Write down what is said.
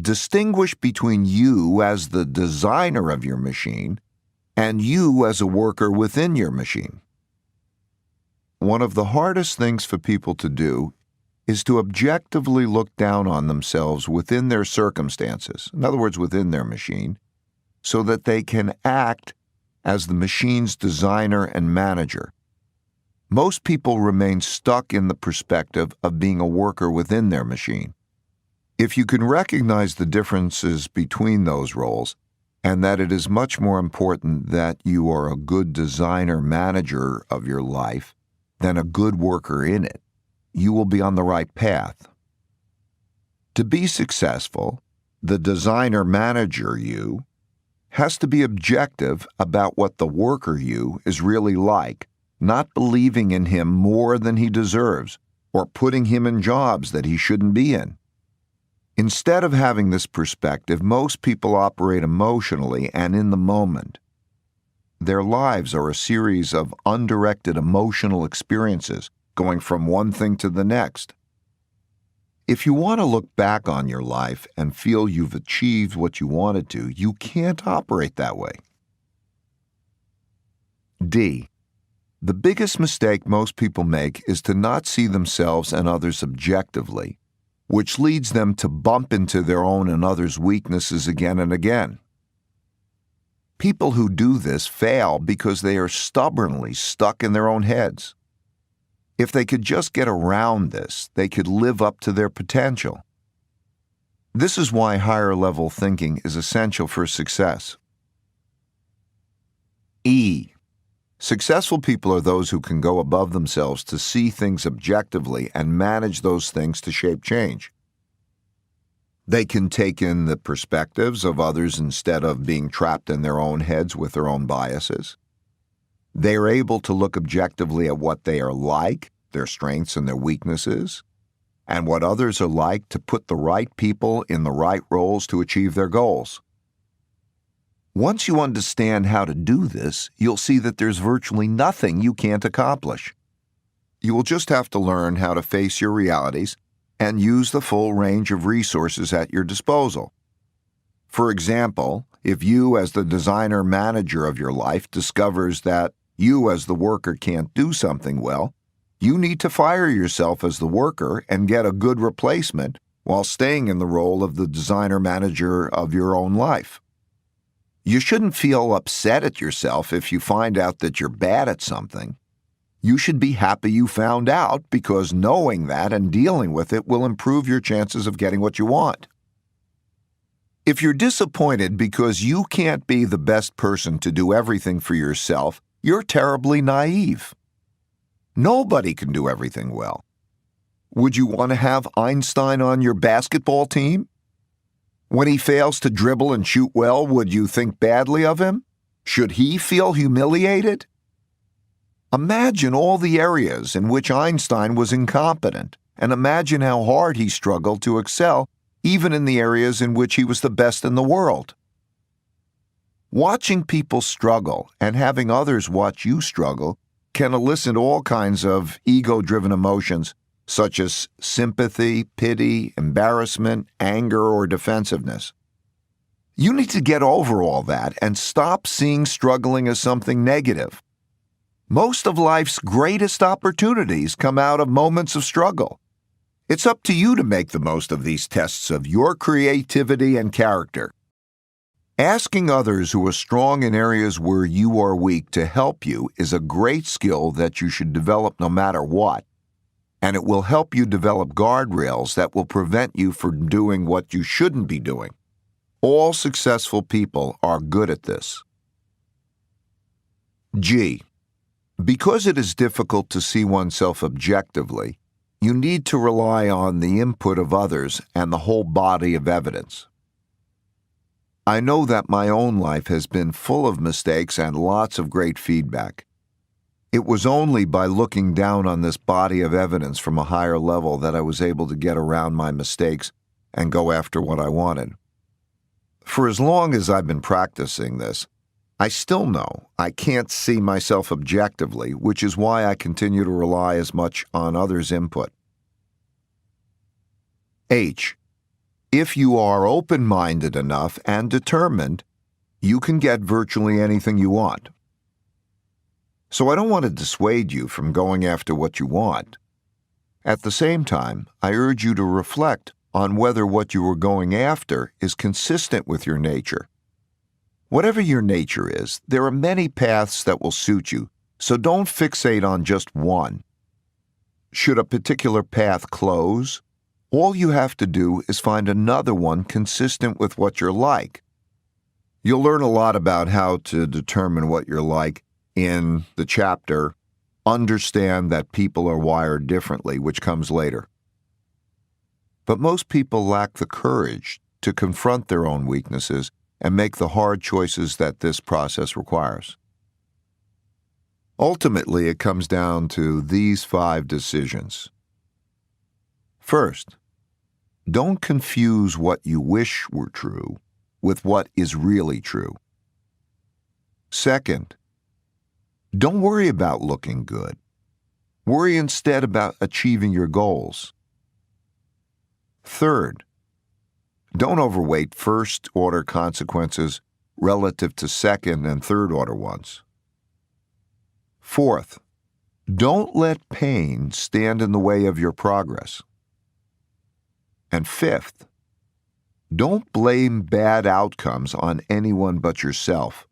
Distinguish between you as the designer of your machine and you as a worker within your machine. One of the hardest things for people to do is to objectively look down on themselves within their circumstances, in other words, within their machine, so that they can act as the machine's designer and manager. Most people remain stuck in the perspective of being a worker within their machine. If you can recognize the differences between those roles, and that it is much more important that you are a good designer manager of your life than a good worker in it, you will be on the right path. To be successful, the designer manager you has to be objective about what the worker you is really like, not believing in him more than he deserves or putting him in jobs that he shouldn't be in. Instead of having this perspective, most people operate emotionally and in the moment. Their lives are a series of undirected emotional experiences, going from one thing to the next. If you want to look back on your life and feel you've achieved what you wanted to, you can't operate that way. D. The biggest mistake most people make is to not see themselves and others objectively, which leads them to bump into their own and others' weaknesses again and again. People who do this fail because they are stubbornly stuck in their own heads. If they could just get around this, they could live up to their potential. This is why higher-level thinking is essential for success. E. Successful people are those who can go above themselves to see things objectively and manage those things to shape change. They can take in the perspectives of others instead of being trapped in their own heads with their own biases. They are able to look objectively at what they are like, their strengths and their weaknesses, and what others are like to put the right people in the right roles to achieve their goals. Once you understand how to do this, you'll see that there's virtually nothing you can't accomplish. You will just have to learn how to face your realities and use the full range of resources at your disposal. For example, if you as the designer manager of your life discovers that you as the worker can't do something well, you need to fire yourself as the worker and get a good replacement while staying in the role of the designer manager of your own life. You shouldn't feel upset at yourself if you find out that you're bad at something. You should be happy you found out, because knowing that and dealing with it will improve your chances of getting what you want. If you're disappointed because you can't be the best person to do everything for yourself, you're terribly naive. Nobody can do everything well. Would you want to have Einstein on your basketball team? When he fails to dribble and shoot well, would you think badly of him? Should he feel humiliated? Imagine all the areas in which Einstein was incompetent, and imagine how hard he struggled to excel, even in the areas in which he was the best in the world. Watching people struggle and having others watch you struggle can elicit all kinds of ego-driven emotions, such as sympathy, pity, embarrassment, anger, or defensiveness. You need to get over all that and stop seeing struggling as something negative. Most of life's greatest opportunities come out of moments of struggle. It's up to you to make the most of these tests of your creativity and character. Asking others who are strong in areas where you are weak to help you is a great skill that you should develop no matter what, and it will help you develop guardrails that will prevent you from doing what you shouldn't be doing. All successful people are good at this. G. Because it is difficult to see oneself objectively, you need to rely on the input of others and the whole body of evidence. I know that my own life has been full of mistakes and lots of great feedback. It was only by looking down on this body of evidence from a higher level that I was able to get around my mistakes and go after what I wanted. For as long as I've been practicing this, I still know I can't see myself objectively, which is why I continue to rely as much on others' input. H. If you are open-minded enough and determined, you can get virtually anything you want. So I don't want to dissuade you from going after what you want. At the same time, I urge you to reflect on whether what you are going after is consistent with your nature. Whatever your nature is, there are many paths that will suit you, so don't fixate on just one. Should a particular path close, all you have to do is find another one consistent with what you're like. You'll learn a lot about how to determine what you're like in the chapter, Understand That People Are Wired Differently, which comes later. But most people lack the courage to confront their own weaknesses and make the hard choices that this process requires. Ultimately, it comes down to these 5 decisions. First, don't confuse what you wish were true with what is really true. Second, don't worry about looking good. Worry instead about achieving your goals. Third, don't overweight first-order consequences relative to second- and third-order ones. Fourth, don't let pain stand in the way of your progress. And fifth, don't blame bad outcomes on anyone but yourself.